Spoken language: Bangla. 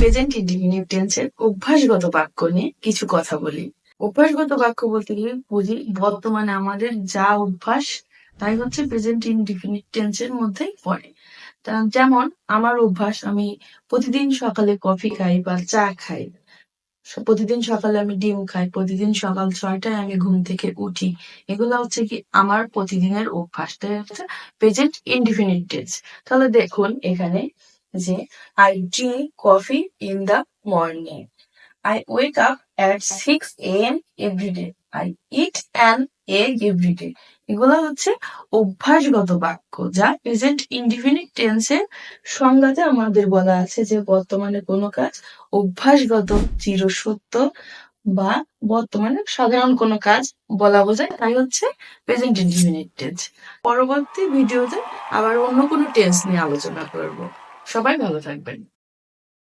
প্রেজেন্ট ইনডিফিনিট টেন্সের অভ্যাসগত বাক্য নিয়ে কিছু কথা বলি। অভ্যাসগত বাক্য বলতে গেলে বুঝি বর্তমানে আমাদের যা অভ্যাস তাই হচ্ছে প্রেজেন্ট ইনডিফিনিট টেন্সের মধ্যেই পড়ে। যেমন আমার অভ্যাস, আমি প্রতিদিন সকালে কফি খাই বা চা খাই, প্রতিদিন সকালে আমি ডিম খাই, প্রতিদিন সকাল 6টায় আমি ঘুম থেকে উঠি। এগুলো হচ্ছে কি আমার প্রতিদিনের অভ্যাস, তাই হচ্ছে প্রেজেন্ট ইনডিফিনিট টেন্স। তাহলে দেখুন এখানে যে I drink coffee in the morning, I wake up at 6 a.m. every day, I eat an egg every day। এগুলো হচ্ছে অভ্যাসগত বাক্য, যা প্রেজেন্ট ইনডিফিনিট টেন্সের সংজ্ঞাতে আমাদের বলা আছে যে বর্তমানে কোনো কাজ অভ্যাসগত, চিরসত্য বা বর্তমানে সাধারণ কোনো কাজ বলা বোঝায়, তাই হচ্ছে প্রেজেন্ট ইনডিফিনিট টেন্স। পরবর্তী ভিডিওতে আবার অন্য কোনো টেন্স নিয়ে আলোচনা করব। সবাই ভালো থাকবেন।